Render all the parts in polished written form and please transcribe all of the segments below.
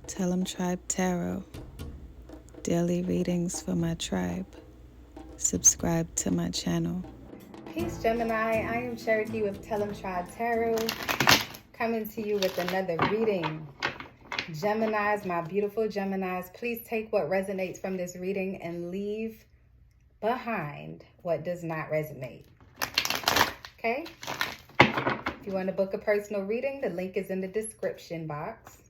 Tell 'em Tribe Tarot. Daily readings for my tribe. Subscribe to my channel. Peace, Gemini. I am Cherokee with Tell 'em Tribe Tarot, coming to you with another reading. Geminis, my beautiful Geminis, please take what resonates from this reading and leave behind what does not resonate. Okay? If you want to book a personal reading, the link is in the description box.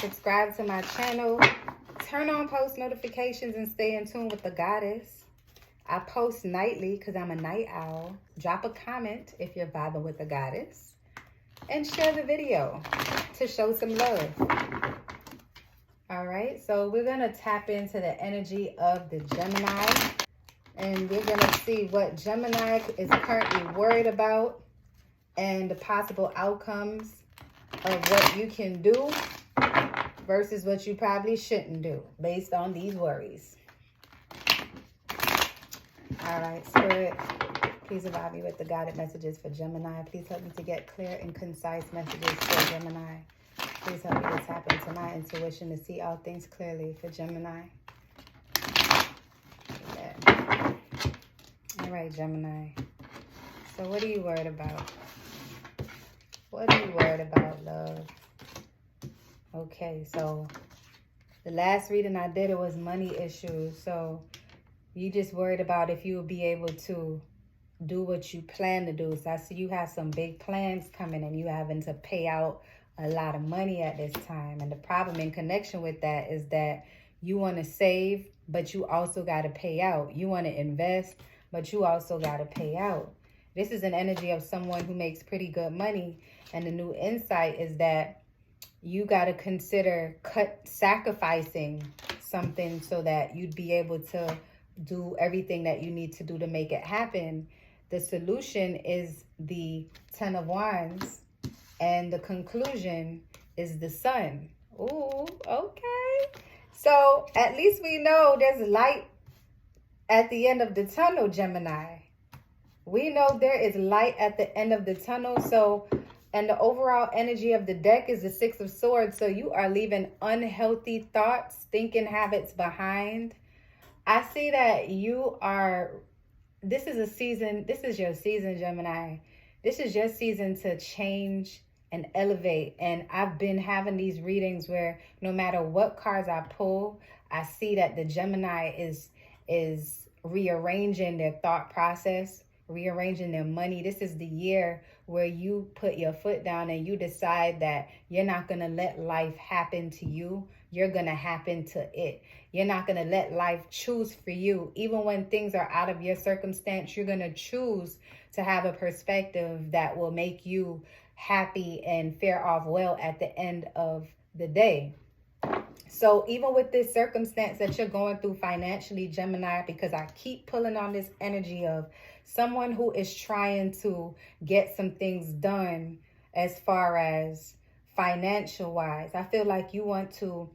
Subscribe to my channel. Turn on post notifications and stay in tune with the goddess. I post nightly because I'm a night owl. Drop a comment if you're vibing with the goddess. And share the video to show some love. All right, so we're going to tap into the energy of the Gemini. And we're going to see what Gemini is currently worried about and the possible outcomes of what you can do versus what you probably shouldn't do based on these worries. All right, Spirit, please provide me with the guided messages for Gemini. Please help me to get clear and concise messages for Gemini. Please help me to tap into my intuition to see all things clearly for Gemini. Amen. All right, Gemini. So what are you worried about? What are you worried about, love? Okay, so the last reading I did, it was money issues. So you just worried about if you will be able to do what you plan to do. So I see you have some big plans coming and you having to pay out a lot of money at this time. And the problem in connection with that is that you want to save, but you also got to pay out. You want to invest, but you also got to pay out. This is an energy of someone who makes pretty good money. And the new insight is that you got to consider sacrificing something so that you'd be able to do everything that you need to do to make it happen. The solution is the 10 of Wands, and the conclusion is the Sun. Ooh, okay. So at least we know there's light at the end of the tunnel, Gemini. We know there is light at the end of the tunnel. So, and the overall energy of the deck is the 6 of Swords. So you are leaving unhealthy thoughts, thinking habits behind. I see that you are, this is your season, Gemini. This is your season to change and elevate. And I've been having these readings where no matter what cards I pull, I see that the Gemini is rearranging their thought process, rearranging their money. This is the year where you put your foot down and you decide that you're not going to let life happen to you. You're going to happen to it. You're not going to let life choose for you. Even when things are out of your circumstance, you're going to choose to have a perspective that will make you happy and fare off well at the end of the day. So even with this circumstance that you're going through financially, Gemini, because I keep pulling on this energy of someone who is trying to get some things done as far as financial wise. I feel like you want to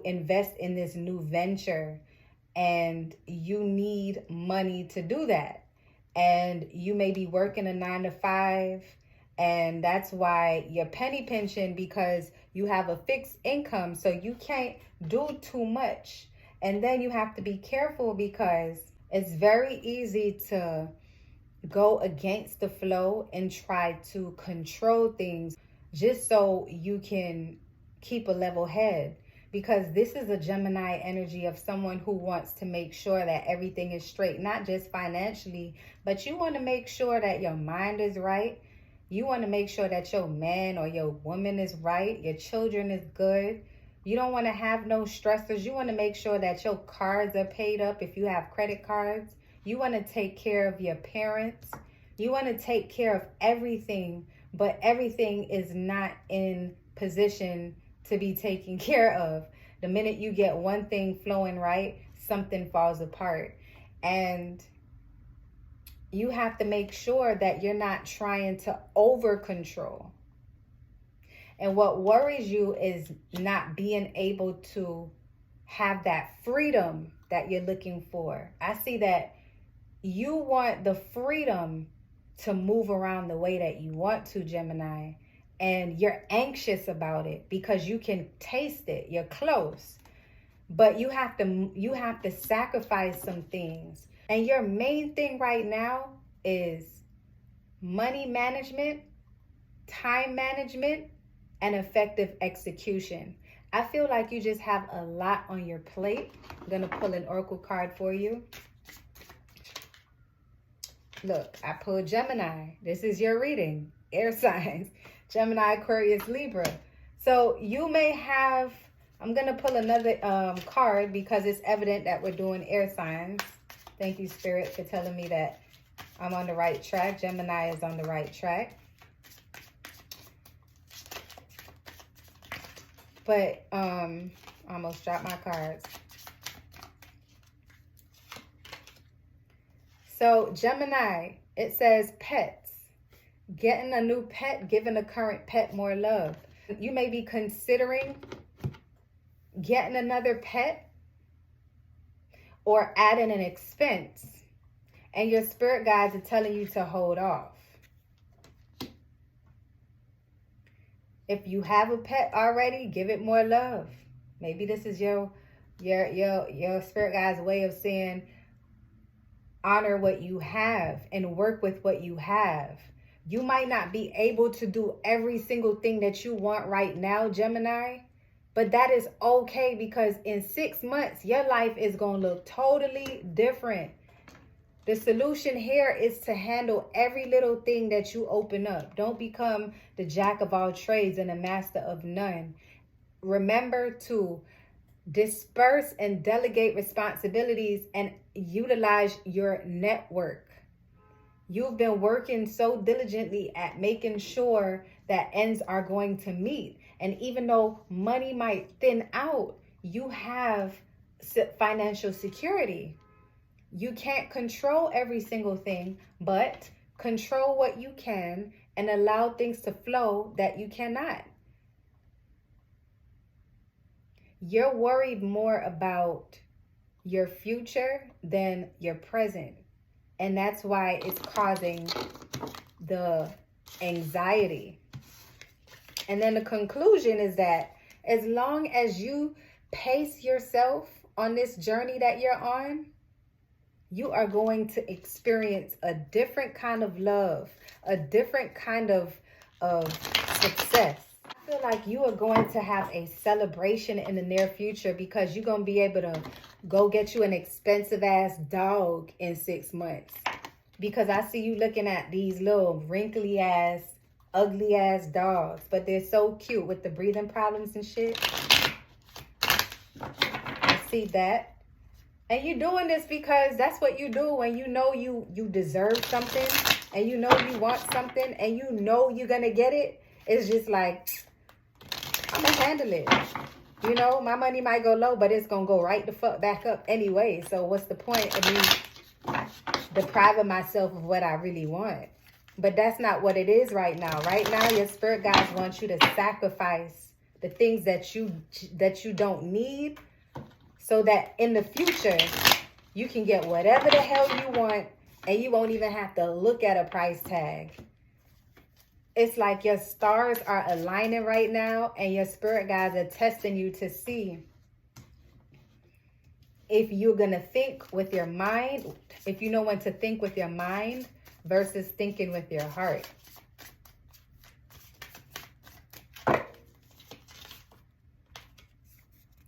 invest in this new venture and you need money to do that. And you may be working a 9-to-5, and that's why you're penny pinching because you have a fixed income, so you can't do too much. And then you have to be careful because it's very easy to go against the flow and try to control things just so you can keep a level head. Because this is a Gemini energy of someone who wants to make sure that everything is straight, not just financially, but you want to make sure that your mind is right. You want to make sure that your man or your woman is right. Your children is good. You don't want to have no stressors. You want to make sure that your cards are paid up if you have credit cards. You want to take care of your parents. You want to take care of everything, but everything is not in position to be taken care of. The minute you get one thing flowing right, something falls apart. And you have to make sure that you're not trying to over control. And what worries you is not being able to have that freedom that you're looking for. I see that you want the freedom to move around the way that you want to, Gemini. and you're anxious about it because you can taste it. You're close. But you have to sacrifice some things. And your main thing right now is money management, time management, and effective execution. I feel like you just have a lot on your plate. I'm going to pull an oracle card for you. Look, I pulled Gemini. This is your reading. Air signs. Gemini, Aquarius, Libra. So you may have, I'm going to pull another card because it's evident that we're doing air signs. Thank you, Spirit, for telling me that I'm on the right track. Gemini is on the right track. But I almost dropped my cards. So Gemini, it says pets. Getting a new pet, giving a current pet more love. You may be considering getting another pet or adding an expense. And your spirit guides are telling you to hold off. If you have a pet already, give it more love. Maybe this is your spirit guide's way of saying, honor what you have and work with what you have. You might not be able to do every single thing that you want right now, Gemini, but that is okay because in 6 months, your life is going to look totally different. The solution here is to handle every little thing that you open up. Don't become the jack of all trades and a master of none. Remember to disperse and delegate responsibilities and utilize your network. You've been working so diligently at making sure that ends are going to meet. And even though money might thin out, you have financial security. You can't control every single thing, but control what you can and allow things to flow that you cannot. You're worried more about your future than your present. And that's why it's causing the anxiety. And then the conclusion is that as long as you pace yourself on this journey that you're on, you are going to experience a different kind of love, a different kind of success. I feel like you are going to have a celebration in the near future because you're going to be able to go get you an expensive ass dog in 6 months. Because I see you looking at these little wrinkly ass, ugly ass dogs, but they're so cute with the breathing problems and shit. I see that. And you're doing this because that's what you do when you know you deserve something and you know you want something and you know you're going to get it. It's just like, I'm going to handle it. You know, my money might go low, but it's going to go right the fuck back up anyway. So what's the point of me depriving myself of what I really want? But that's not what it is right now. Right now, your spirit guides want you to sacrifice the things that you don't need, so that in the future, you can get whatever the hell you want and you won't even have to look at a price tag. It's like your stars are aligning right now and your spirit guides are testing you to see if you're going to think with your mind, if you know when to think with your mind versus thinking with your heart.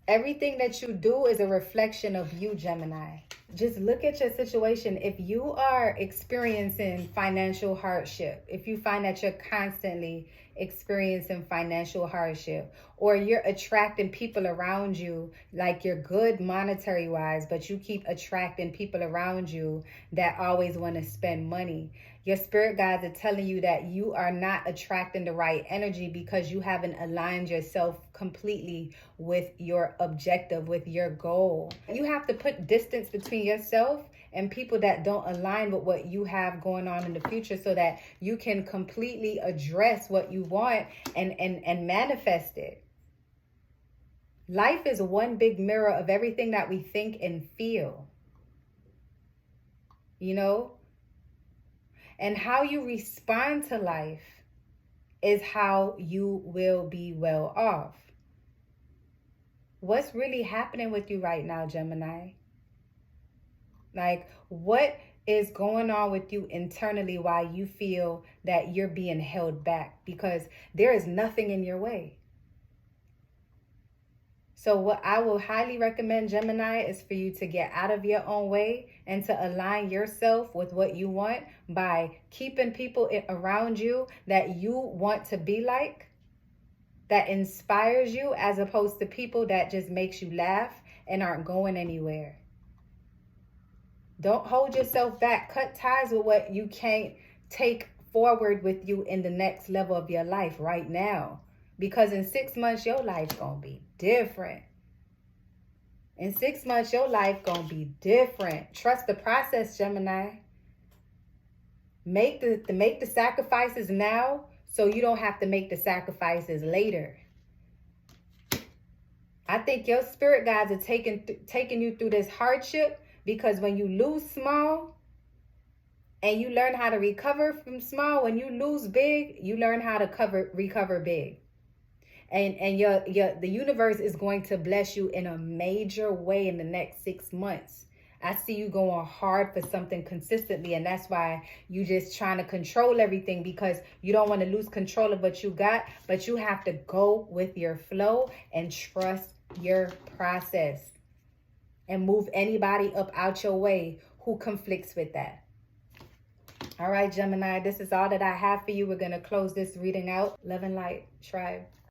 Everything that you do is a reflection of you, Gemini. Just look at your situation. If you are experiencing financial hardship, if you find that you're constantly experiencing financial hardship, or you're attracting people around you, like you're good monetary wise, but you keep attracting people around you that always want to spend money, your spirit guides are telling you that you are not attracting the right energy because you haven't aligned yourself completely with your objective, with your goal. You have to put distance between yourself and people that don't align with what you have going on in the future so that you can completely address what you want and manifest it. Life is one big mirror of everything that we think and feel. You know? And how you respond to life is how you will be well off. What's really happening with you right now, Gemini? Like, what is going on with you internally why you feel that you're being held back? Because there is nothing in your way. So what I will highly recommend, Gemini, is for you to get out of your own way and to align yourself with what you want by keeping people around you that you want to be like, that inspires you, as opposed to people that just makes you laugh and aren't going anywhere. Don't hold yourself back. Cut ties with what you can't take forward with you in the next level of your life right now. Because in 6 months, your life's going to be different. In 6 months, your life going to be different. Trust the process, Gemini. Make the sacrifices now so you don't have to make the sacrifices later. I think your spirit guides are taking you through this hardship, because when you lose small and you learn how to recover from small, when you lose big, you learn how to recover big. And the universe is going to bless you in a major way in the next 6 months. I see you going hard for something consistently, and that's why you just trying to control everything, because you don't want to lose control of what you got, but you have to go with your flow and trust your process and move anybody up out your way who conflicts with that. All right, Gemini, this is all that I have for you. We're going to close this reading out. Love and light, tribe.